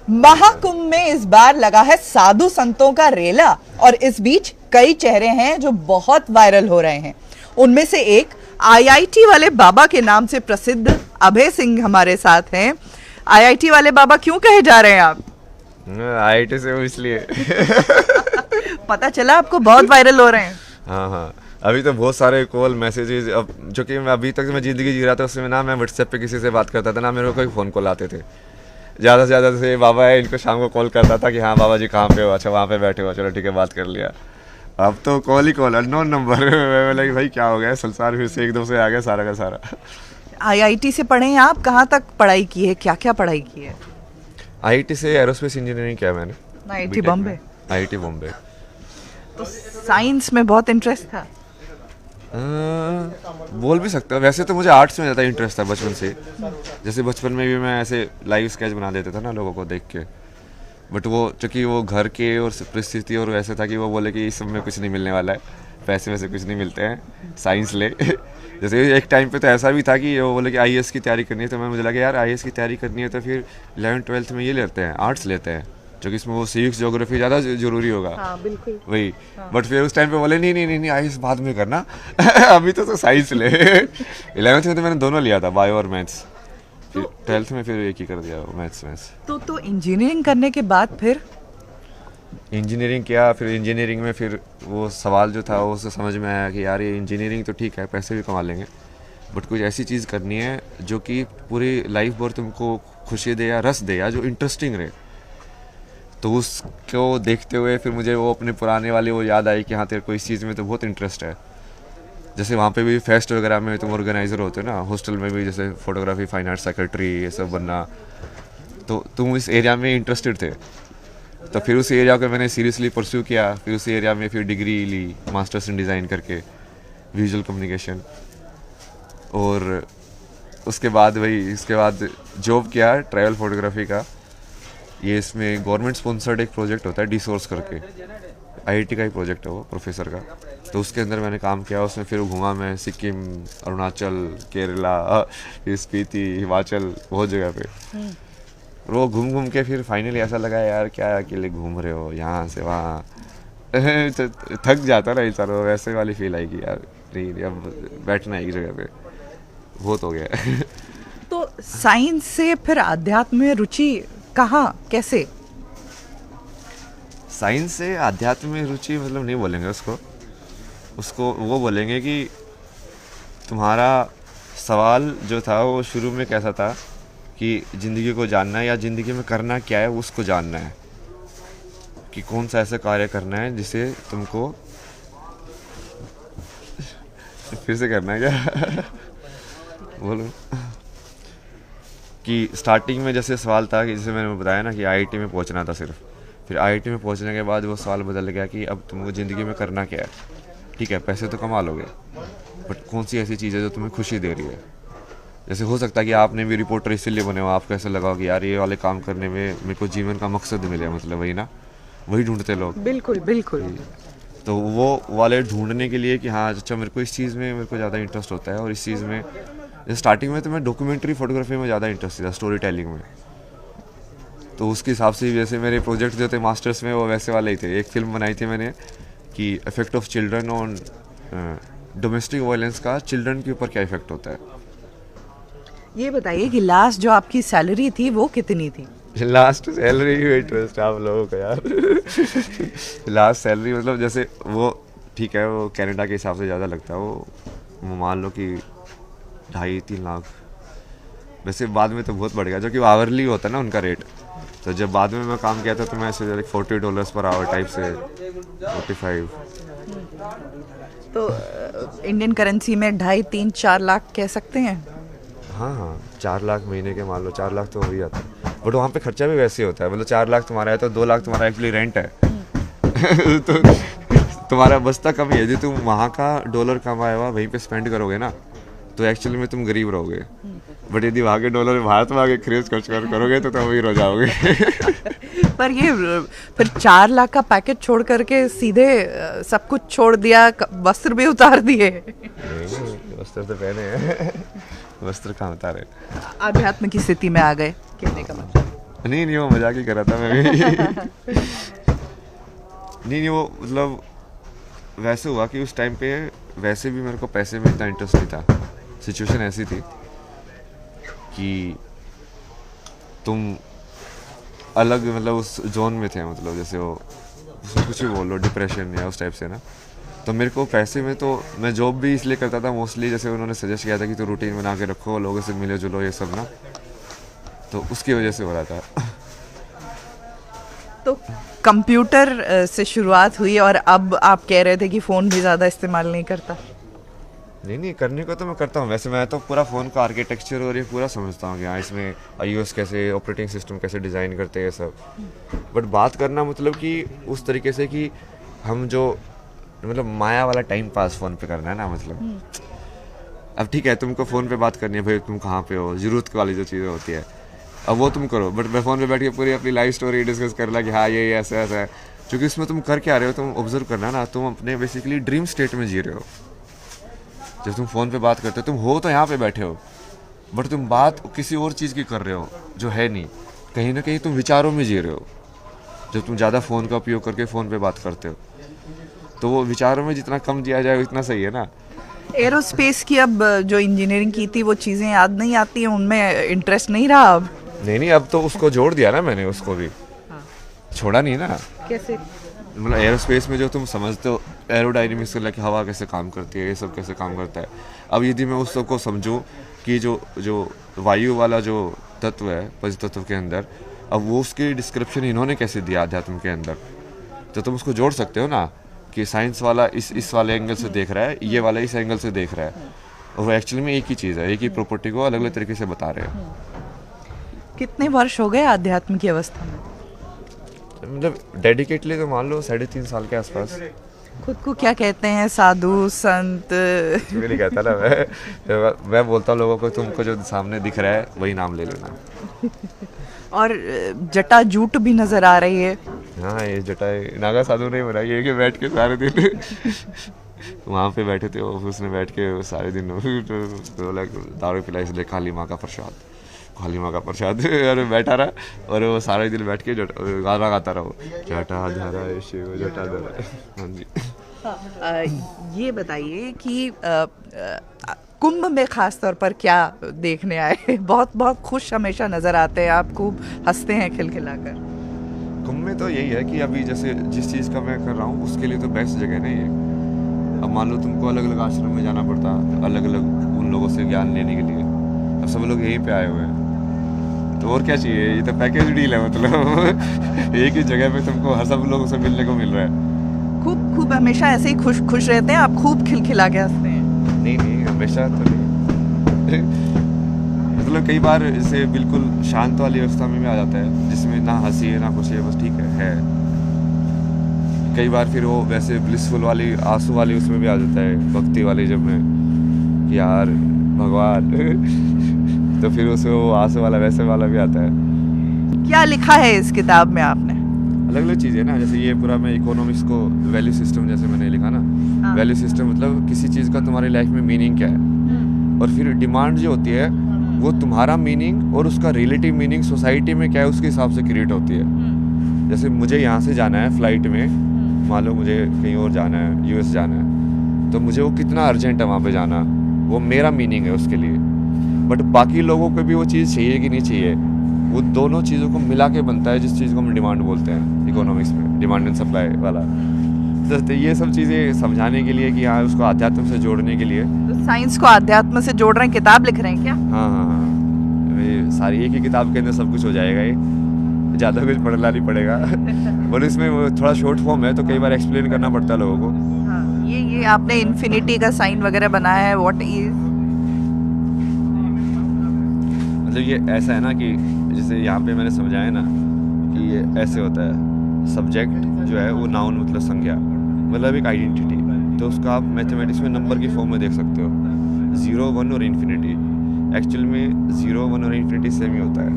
महाकुंभ में इस बार लगा है साधु संतों का रेला और इस बीच कई चेहरे हैं जो बहुत वायरल हो रहे हैं। उनमें से एक आईआईटी वाले बाबा के नाम से प्रसिद्ध अभय सिंह हमारे साथ हैं। आईआईटी वाले बाबा क्यों कहे जा रहे हैं आप? आईआईटी से हूँ इसलिए। पता चला आपको बहुत वायरल हो रहे हैं। हाँ हाँ, अभी तो बहुत सारे कॉल मैसेजेस, अब जो कि मैं अभी तक मैं ज़िंदगी जी रहा था उसमें ना मैं व्हाट्सएप पे किसी से बात करता था ना मेरे को कोई फ़ोन कॉल आते थे। ज़्यादा से ज़्यादा से बाबा है इनको शाम को कॉल करता था कि हाँ बाबा जी कहाँ पे हो, अच्छा वहाँ पे बैठे हो, चलो ठीक है बात कर लिया। अब तो कॉल ही कॉल, अननोन नंबर। मैं बोला कि भाई क्या हो गया, संसार फिर से एकदम से आ गया सारा का सारा। आईआईटी से पढ़े हैं आप? कहाँ तक पढ़ाई की है, क्या क्या पढ़ाई की है? आईआईटी से एरोस्पेस इंजीनियरिंग किया मैंने। आईआईटी बॉम्बे? आईआईटी बॉम्बे। तो साइंस में बहुत इंटरेस्ट था? बोल भी सकता हूँ, वैसे तो मुझे आर्ट्स में ज़्यादा इंटरेस्ट था बचपन से। जैसे बचपन में भी मैं ऐसे लाइव स्केच बना देता था ना लोगों को देख के, बट वो चूँकि वो घर के और परिस्थिति और वैसे था कि वो बोले कि इस सब में कुछ नहीं मिलने वाला है, पैसे वैसे कुछ नहीं मिलते हैं, साइंस ले। जैसे एक टाइम पे तो ऐसा भी था कि वो बोले कि आईएएस की तैयारी करनी है, तो मैं मुझे लगा यार आईएएस की तैयारी करनी है तो फिर 11th-12th में ये लेते हैं, आर्ट्स लेते हैं, जो कि इसमें वो सिविक्स ज्योग्राफी ज़्यादा जरूरी होगा। हाँ, बिल्कुल वही। बट फिर उस टाइम पे बोले नहीं नहीं नहीं नहीं आईएएस बाद में करना। अभी तो साइंस ले। 11th में तो मैंने दोनों लिया था, बायो और मैथ्स। फिर 12th में फिर एक ही कर दिया, मैथ्स। तो इंजीनियरिंग करने के बाद फिर इंजीनियरिंग किया, फिर इंजीनियरिंग में फिर वो सवाल जो था वो समझ में आया कि यार ये इंजीनियरिंग तो ठीक है, पैसे भी कमा लेंगे, बट कुछ ऐसी चीज़ करनी है जो कि पूरी लाइफ भर तुमको खुशी दे या रस दे या जो इंटरेस्टिंग रहे। तो उसको देखते हुए फिर मुझे वो अपने पुराने वाले वो याद आई कि हाँ तेरे को इस चीज़ में तो बहुत इंटरेस्ट है। जैसे वहाँ पे भी फेस्ट वगैरह में तुम ऑर्गेनाइज़र होते हो ना, हॉस्टल में भी जैसे फोटोग्राफी, फाइन आर्ट सेक्रेटरी, ये सब बनना, तो तुम इस एरिया में इंटरेस्टेड थे। तो फिर उस एरिया को मैंने सीरियसली परस्यू किया, फिर उस एरिया में फिर डिग्री ली मास्टर्स इन डिज़ाइन करके, विजुअल कम्युनिकेशन। और उसके बाद जॉब किया ट्रैवल फोटोग्राफी का। ये इसमें गवर्नमेंट स्पॉन्सर्ड एक प्रोजेक्ट होता है डी सोर्स करके, आईआईटी का ही प्रोजेक्ट है वो, प्रोफेसर का। तो उसके अंदर मैंने काम किया, उसमें फिर घूमा मैं सिक्किम, अरुणाचल, केरला, स्पीति, हिमाचल, बहुत जगह पे। वो घूम घूम के फिर फाइनली ऐसा लगा यार क्या अकेले घूम रहे हो यहाँ से वहाँ। थक जाता ना इंसान, वैसे वाली फील आएगी यार, नहीं अब बैठना एक जगह पे बहुत हो गया। तो साइंस से फिर आध्यात्म में रुचि कहाँ, कैसे? साइंस से आध्यात्म में रुचि मतलब नहीं बोलेंगे उसको वो बोलेंगे कि तुम्हारा सवाल जो था वो शुरू में कैसा था कि ज़िंदगी को जानना है या ज़िंदगी में करना क्या है उसको जानना है, कि कौन सा ऐसा कार्य करना है जिसे तुमको फिर से करना है क्या? बोलो कि स्टार्टिंग में जैसे सवाल था कि जैसे मैंने बताया ना कि आईआईटी में पहुंचना था सिर्फ, फिर आईआईटी में पहुंचने के बाद वो सवाल बदल गया कि अब तुमको ज़िंदगी में करना क्या है। ठीक है पैसे तो कमा लोगे, बट कौन सी ऐसी चीज़ है जो तुम्हें खुशी दे रही है। जैसे हो सकता है कि आपने भी रिपोर्टर इसीलिए बने हो, आपको ऐसा लगा कि यार ये वाले काम करने में मेरे को जीवन का मकसद मिले, मतलब वही ना, वही ढूंढते लोग। बिल्कुल बिल्कुल। तो वो वाले ढूंढने के लिए कि हाँ अच्छा मेरे को इस चीज़ में मेरे को ज़्यादा इंटरेस्ट होता है, और इस चीज़ में स्टार्टिंग में तो मैं डॉक्यूमेंट्री फोटोग्राफी में ज़्यादा इंटरेस्ट था, स्टोरी टेलिंग में। तो उसके हिसाब से जैसे मेरे प्रोजेक्ट जो थे मास्टर्स में वो वैसे वाले ही थे। एक फिल्म बनाई थी मैंने कि effect of children on domestic violence का चिल्ड्रन के ऊपर क्या इफेक्ट होता है। ये बताइए कि लास्ट जो आपकी सैलरी थी वो कितनी थी? लास्ट सैलरी में इंटरेस्ट आप लोगों का यार। लास्ट सैलरी मतलब जैसे वो ठीक है वो कनाडा के हिसाब से ज़्यादा लगता है, वो मान लो कि 2.5-3 लाख। वैसे बाद में तो बहुत बढ़ गया, जो कि आवरली होता है ना उनका रेट। तो जब बाद में मैं काम किया था तो मैं ऐसे $40 पर आवर टाइप से 45। तो इंडियन करेंसी में 2.5-3-4 लाख कह सकते हैं। हाँ 4 लाख महीने के मान लो, 4 लाख तो हो ही जाता है। बट वहाँ पे खर्चा भी वैसे ही होता है, मतलब 4 लाख तुम्हारा है तो 2 लाख तुम्हारा एक्चुअली रेंट है। तो तुम्हारा बचता कम ही है। यदि तुम वहाँ का डॉलर कमाया हुआ वहीं पे स्पेंड करोगे ना तो एक्चुअली में तुम गरीब रहोगे। बट यदि वहाँ के डॉलर भारत में आके खरीद खर्च करोगे तो तुम अमीर हो जाओगे। पर ये फिर 4 लाख का पैकेज छोड़ करके सीधे सब कुछ छोड़ दिया, वस्त्र भी उतार दिए? नहीं वस्त्र तो पहने हैं। वस्त्र कहाँ उतारे? आध्यात्म की स्थिति में आ गए कहने का मतलब? नहीं वो मजाक ही कर रहा था मैं भी। नहीं वो मतलब वैसे हुआ कि उस टाइम पे वैसे भी मेरे को पैसे में इतना इंटरेस्ट नहीं था। सिचुएशन ऐसी थी कि तुम अलग मतलब उस जोन में थे, मतलब जैसे वो उसमें कुछ भी बोल लो, डिप्रेशन या उस टाइप से ना। तो मेरे को पैसे में तो मैं जॉब भी इसलिए करता था मोस्टली, जैसे उन्होंने सजेस्ट किया था कि तो रूटीन बना के रखो, लोगों से मिलो जुलो ये सब ना, तो उसकी वजह से हो रहा था। तो कंप्यूटर से शुरुआत हुई और अब आप कह रहे थे कि फ़ोन भी ज़्यादा इस्तेमाल नहीं करता। नहीं करने को तो मैं करता हूँ वैसे। मैं तो पूरा फ़ोन का आर्किटेक्चर और ये पूरा समझता हूँ कि हाँ इसमें iOS कैसे, ऑपरेटिंग सिस्टम कैसे डिज़ाइन करते हैं सब। बट बात करना मतलब कि उस तरीके से कि हम जो मतलब माया वाला टाइम पास फ़ोन पे करना है ना, मतलब अब ठीक है तुमको फ़ोन पे बात करनी है भाई, तुम कहाँ पे हो, ज़रूरत वाली जो चीज़ें होती है अब वो तुम करो। बट मैं फ़ोन पे बैठ के पूरी अपनी लाइफ स्टोरी डिस्कस कर ला कि हाँ ये ऐसा ऐसा है, क्योंकि उसमें तुम कर क्या रहे हो, तुम ऑब्जर्व करना ना, तुम अपने बेसिकली ड्रीम स्टेट में जी रहे हो। जब तुम फ़ोन पे बात करते हो तुम हो तो यहाँ पे बैठे हो, बट तुम बात किसी और चीज़ की कर रहे हो जो है नहीं, कहीं ना कहीं तुम विचारों में जी रहे हो। जब तुम ज़्यादा फ़ोन का उपयोग करके फ़ोन पे बात करते हो तो वो विचारों में जितना कम दिया जाए उतना सही है ना। एरोस्पेस की अब जो इंजीनियरिंग की थी वो चीज़ें याद नहीं आती हैं, उनमें इंटरेस्ट नहीं रहा अब? नहीं अब तो उसको जोड़ दिया ना मैंने, उसको भी छोड़ा नहीं ना। कैसे? मतलब एरोस्पेस में जो तुम समझते हो एरोडायनेमिक्स से लेकर हवा कैसे काम करती है, ये सब कैसे काम करता है, अब यदि मैं उस सब को समझूं कि जो वायु वाला जो तत्व है पंच तत्व के अंदर, अब वो उसकी डिस्क्रिप्शन इन्होंने कैसे दिया अध्यात्म के अंदर, तो तुम उसको जोड़ सकते हो ना कि साइंस वाला इस वाले एंगल से देख रहा है, ये वाला इस एंगल से देख रहा है, और वो एक्चुअली में एक ही चीज़ है, एक ही प्रॉपर्टी को अलग अलग तरीके से बता रहे हैं। कितने वर्ष हो गए आध्यात्म की अवस्था में? मतलब डेडिकेटली तो मान लो 3.5 साल के आसपास। खुद को क्या कहते हैं, साधु संत? मैं नहीं कहता ना, मैं बोलता हूँ लोगों को तुमको जो सामने दिख रहा है वही नाम ले लेना। और जटा जूट भी नजर आ रही है। हाँ ये जटा नागा साधु नहीं बना, ये कि बैठ के सारे दिन वहाँ पे बैठे थे ऑफिस में बैठ के सारे दिन दारू पिलाई इसलिए काली माँ का प्रसाद और बैठा रहा और वो सारे दिन बैठ के गाना गाता रहो, जटा धरा शिव जटा धरा। हाँ जी। ये बताइए कि कुंभ में खास तौर पर क्या देखने आए? बहुत बहुत खुश हमेशा नजर आते हैं आप, खूब हंसते हैं खिलखिलाकर। कुंभ में तो यही है कि अभी जैसे जिस चीज़ का मैं कर रहा हूँ उसके लिए तो बेस्ट जगह नहीं है। अब मान लो तुमको अलग अलग आश्रम में जाना पड़ता, अलग अलग उन लोगों से ज्ञान लेने के लिए, अब सब लोग यहीं पे आए हुए हैं तो और क्या चाहिए, ये तो पैकेज डील है। मतलब एक ही जगह पे तुमको हर सब लोगों से मिलने को मिल रहा है। खूब हमेशा ऐसे ही खुश रहते हैं आप, खूब खिलखिला के हंसते हैं? नहीं हमेशा तो नहीं। मतलब कई बार जैसे बिल्कुल शांत वाली अवस्था में भी आ जाता है जिसमें ना हंसी है ना कुछ है, बस ठीक है। कई बार फिर वो वैसे ब्लिसफुल वाली आंसू वाली उसमें भी आ जाता है, भक्ति वाली जब में कि यार भगवान तो फिर उसमें वो आंसू वाला वैसे वाला भी आता है। क्या लिखा है इस किताब में आपने? अलग अलग चीज़ें ना, जैसे ये पूरा मैं इकोनॉमिक्स को वैल्यू सिस्टम जैसे मैंने लिखा ना, वैल्यू सिस्टम मतलब किसी चीज़ का तुम्हारी लाइफ में मीनिंग क्या है, और फिर डिमांड जो होती है वो तुम्हारा मीनिंग और उसका रिलेटिव मीनिंग सोसाइटी में क्या है उसके हिसाब से क्रिएट होती है। जैसे मुझे यहाँ से जाना है फ्लाइट में, मान लो मुझे कहीं और जाना है, यूएस जाना है, तो मुझे वो कितना अर्जेंट है वहाँ पे जाना, वो मेरा मीनिंग है उसके लिए। बट बाकी लोगों को भी वो चीज़ चाहिए कि नहीं चाहिए, वो दोनों चीज़ों को मिला के बनता है जिस चीज़ को हम डिमांड बोलते हैं इकोनॉमिक्स में, डिमांड एंड सप्लाई वाला। तो ये सब चीज़ें समझाने के लिए कि हाँ उसको आध्यात्म से जोड़ने के लिए। तो साइंस को आध्यात्म से जोड़ रहे हैं, किताब लिख रहे हैं क्या? हाँ ये सारी एक ही किताब के अंदर सब कुछ हो जाएगा, ये ज़्यादा कुछ पढ़ना नहीं पड़ेगा। बोले इसमें थोड़ा शॉर्ट फॉर्म है तो कई बार एक्सप्लेन करना पड़ता है लोगों को। हाँ, ये आपने इन्फिनिटी का साइन वगैरह बनाया है, व्हाट इज? मतलब ये ऐसा है ना कि जैसे यहाँ पे मैंने समझाया ना कि ये ऐसे होता है, सब्जेक्ट जो है वो नाउन मतलब संज्ञा, मतलब एक आइडेंटिटी, तो उसका आप मैथमेटिक्स में नंबर की फॉर्म में देख सकते हो, 0 1 और इन्फिनिटी। एक्चुअल में 0 1 और इन्फिनिटी सेम ही होता है,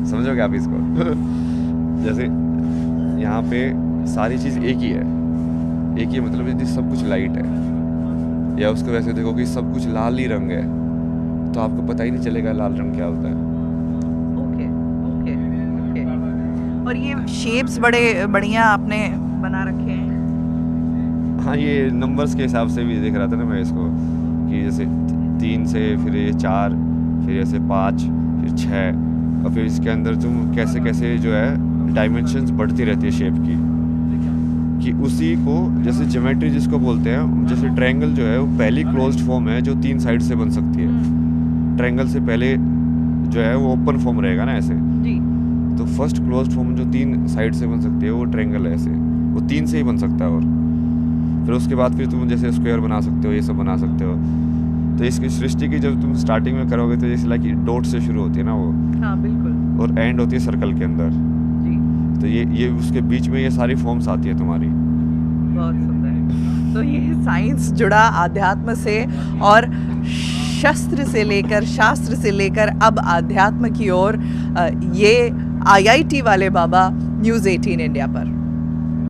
समझोगे आप इसको? जैसे यहाँ पे सारी चीज़ एक ही है, मतलब यदि सब कुछ लाइट है, या उसको वैसे देखो कि सब कुछ लाल ही रंग है, तो आपको पता ही नहीं चलेगा लाल रंग क्या होता है। ओके। और ये शेप्स बड़े बढ़िया आपने बना रखे हैं। हाँ, ये नंबर्स के हिसाब से भी देख रहा था ना मैं इसको, कि जैसे 3 से फिर ये 4, फिर ऐसे 5, फिर 6, और फिर इसके अंदर तुम कैसे कैसे जो है डायमेंशंस बढ़ती रहती है शेप की, कि उसी को जैसे ज्योमेट्री जिसको बोलते हैं, जैसे ट्रायंगल जो है वो पहली क्लोज्ड फॉर्म है जो 3 साइड से बन सकती है। ट्रायंगल से पहले जो है वो ओपन फॉर्म रहेगा ना ऐसे, जी। तो फर्स्ट क्लोज्ड फॉर्म जो 3 साइड से बन सकती है वो ट्रायंगल है ऐसे, वो 3 से ही बन सकता है। और फिर उसके बाद फिर तुम जैसे स्क्वायर बना सकते हो, ये सब बना सकते हो। तो इसकी सृष्टि की जब तुम स्टार्टिंग में करोगे तो जैसे लाइक डॉट से शुरू होती है ना वो, हाँ बिल्कुल, और एंड होती है सर्कल के अंदर। जी। तो ये उसके बीच में ये सारी फॉर्म्स आती है तुम्हारी। बहुत सुंदर। तो ये साइंस जुड़ा आध्यात्म से, और शस्त्र से लेकर शास्त्र से लेकर अब आध्यात्म की ओर, ये IIT वाले बाबा न्यूज़ 18 इंडिया पर।